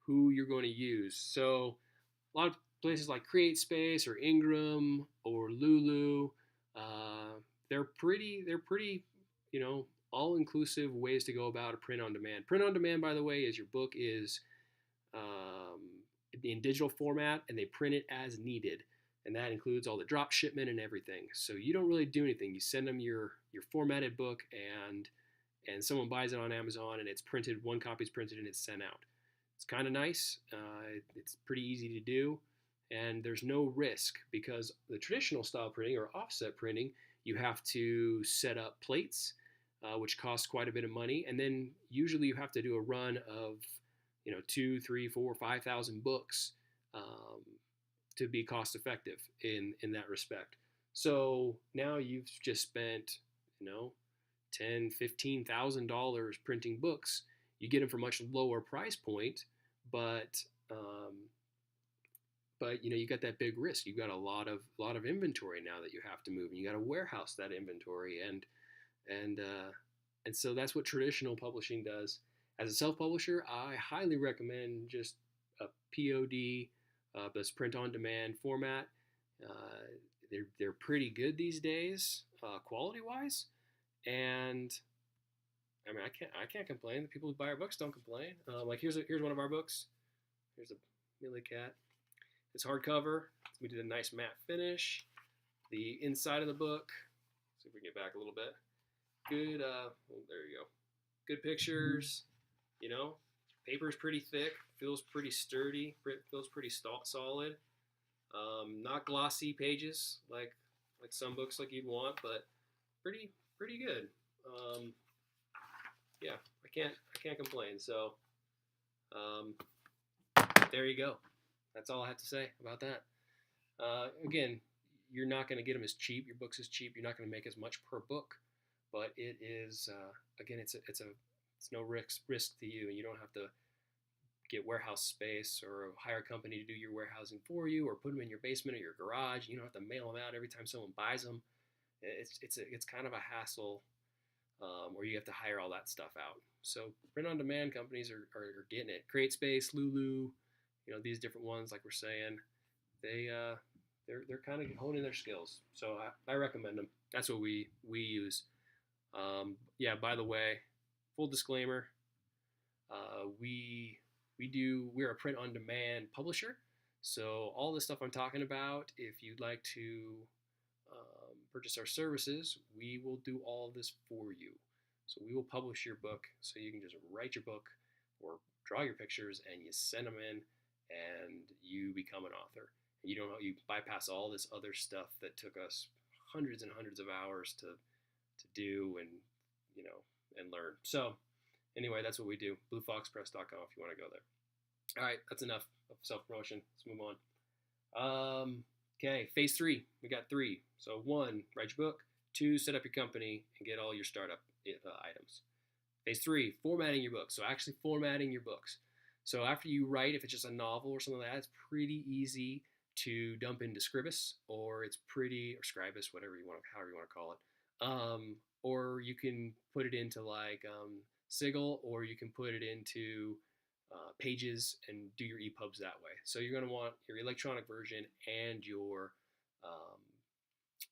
who you're going to use. So a lot of places like CreateSpace or Ingram or Lulu, uh, they're pretty, you know, all inclusive ways to go about a print on demand. Print on demand, by the way, is your book is um, in digital format and they print it as needed. And that includes all the drop shipment and everything. So you don't really do anything. You send them your formatted book and someone buys it on Amazon and it's printed, one copy is printed and it's sent out. It's kind of nice. It's pretty easy to do, and there's no risk because the traditional style printing or offset printing, you have to set up plates, which costs quite a bit of money, and then usually you have to do a run of, you know, 2, 3, 4, 5,000 books um, to be cost effective in that respect. So now you've just spent, you know, $10, $15,000 printing books. You get them for a much lower price point, but um, but you know you got that big risk. You got a lot of inventory now that you have to move, and you got to warehouse that inventory, and and so that's what traditional publishing does. As a self-publisher, I highly recommend just a POD, this print on demand format. Uh, they're pretty good these days, quality wise, and I mean, I can't complain. The people who buy our books don't complain. Like here's one of our books. Here's a Millie Cat. It's hardcover. We did a nice matte finish. The inside of the book. See if we can get back a little bit. Good. There you go. Good pictures. You know, paper's pretty thick. Feels pretty sturdy. Feels pretty solid. Not glossy pages like some books like you'd want, but pretty good. Yeah, I can't complain. So um, there you go. That's all I have to say about that. Again, you're not going to get them as cheap. Your books is cheap. You're not going to make as much per book, but it is again, it's no risk to you, and you don't have to get warehouse space or hire a company to do your warehousing for you, or put them in your basement or your garage. You don't have to mail them out every time someone buys them. It's kind of a hassle, or you have to hire all that stuff out. So print on demand companies are getting it. CreateSpace, Lulu, you know, these different ones, like we're saying, they're kind of honing their skills. So I recommend them. That's what we use. Yeah. By the way, full disclaimer, we're a print on demand publisher. So all the stuff I'm talking about, if you'd like to purchase our services, we will do all of this for you. So we will publish your book, so you can just write your book or draw your pictures and you send them in, and you become an author. And you bypass all this other stuff that took us hundreds and hundreds of hours to do and you know and learn. So anyway, that's what we do. BlueFoxPress.com if you want to go there. All right, that's enough of self promotion. Let's move on. Okay, phase 3. We got 3. So 1, write your book. 2, set up your company and get all your startup items. Phase 3, formatting your books. So actually formatting your books. So after you write, if it's just a novel or something like that, it's pretty easy to dump into Scribus, or Scribus, whatever you want, however you want to call it. Or you can put it into like Sigil, or you can put it into Pages and do your EPUBs that way. So you're going to want your electronic version and your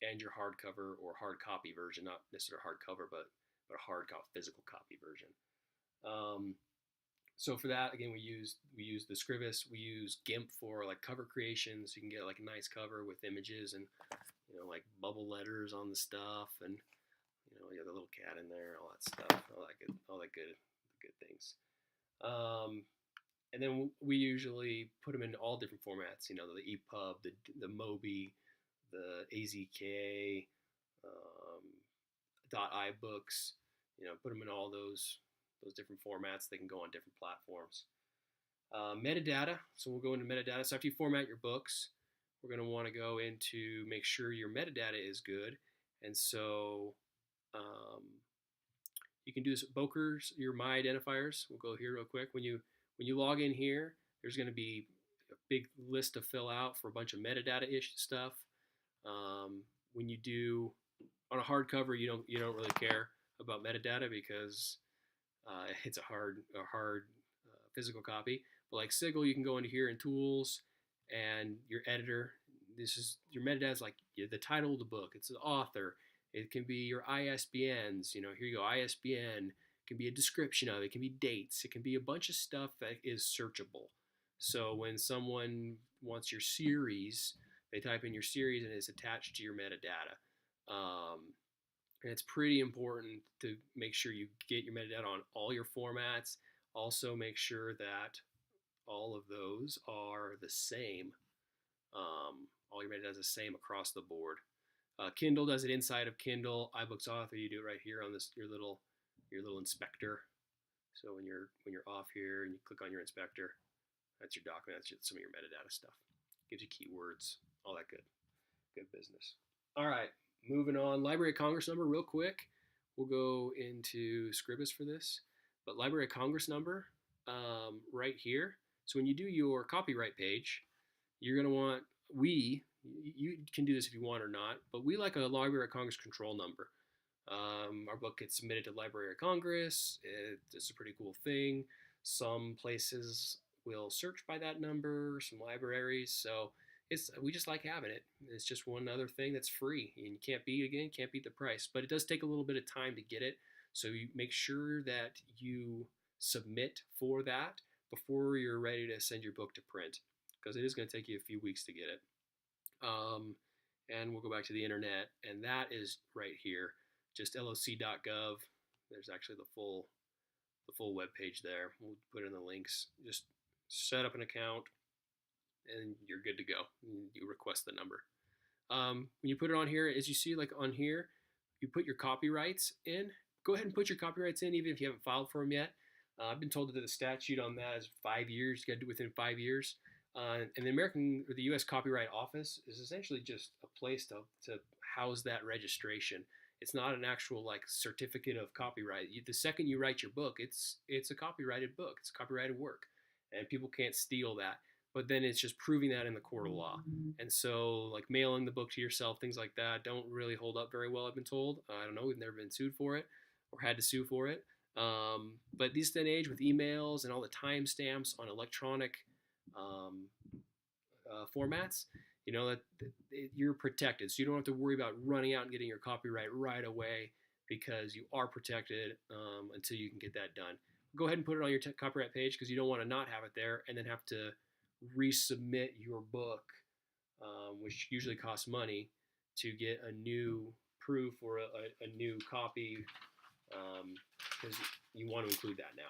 hardcover or hard copy version, not necessarily hardcover, but a hard physical copy version. So for that, again, we use the Scribus. We use GIMP for like cover creation, so you can get like a nice cover with images and you know like bubble letters on the stuff, and you know you got the little cat in there, all that stuff, all that good things. And then we usually put them in all different formats. You know, the EPUB, the Mobi, the AZK, .ibooks. You know, put them in all those different formats. They can go on different platforms. Metadata. So we'll go into metadata. So after you format your books, we're going to want to go into make sure your metadata is good. And so you can do this. Bokers, your My identifiers. We'll go here real quick. When you log in here, there's going to be a big list to fill out for a bunch of metadata-ish stuff. When you do on a hardcover, you don't really care about metadata because it's a hard physical copy. But like Sigil, you can go into here in Tools and your editor. This is your metadata is like the title of the book. It's the author. It can be your ISBNs. Here you go, ISBN. It can be a description of it. It can be dates. It can be a bunch of stuff that is searchable. So when someone wants your series, they type in your series and it's attached to your metadata. And it's pretty important to make sure you get your metadata on all your formats. Also, make sure that all of those are the same. All your metadata is the same across the board. Kindle does it inside of Kindle. iBooks Author, you do it right here on this your little inspector. So when you're off here and you click on your inspector, that's your document. That's just some of your metadata stuff. Gives you keywords, all that good business. All right, moving on. Library of Congress number, real quick. We'll go into Scribus for this, but Library of Congress number right here. So when you do your copyright page, you're going to want, you can do this if you want or not, but we like a Library of Congress control number. Our book gets submitted to Library of Congress. It's a pretty cool thing. Some places will search by that number, some libraries. So we just like having it. It's just one other thing that's free, and you can't beat the price. But it does take a little bit of time to get it. So you make sure that you submit for that before you're ready to send your book to print, because it is going to take you a few weeks to get it. And we'll go back to the internet, and that is right here, just loc.gov. There's actually the full web page there. We'll put in the links. Just set up an account, and you're good to go. You request the number. When you put it on here, as you see, like on here, you put your copyrights in. Go ahead and put your copyrights in, even if you haven't filed for them yet. I've been told that the statute on that is 5 years. You got to do it within 5 years. And the U.S. Copyright Office is essentially just a place to house that registration. It's not an actual like certificate of copyright. The second you write your book, it's a copyrighted book. It's copyrighted work, and people can't steal that. But then it's just proving that in the court of law. And so like mailing the book to yourself, things like that, don't really hold up very well, I've been told. I don't know. We've never been sued for it or had to sue for it. But these day and age with emails and all the timestamps on electronic formats, that you're protected. So you don't have to worry about running out and getting your copyright right away, because you are protected until you can get that done. Go ahead and put it on your copyright page, because you don't want to not have it there and then have to resubmit your book, which usually costs money, to get a new proof or a new copy, because you want to include that now.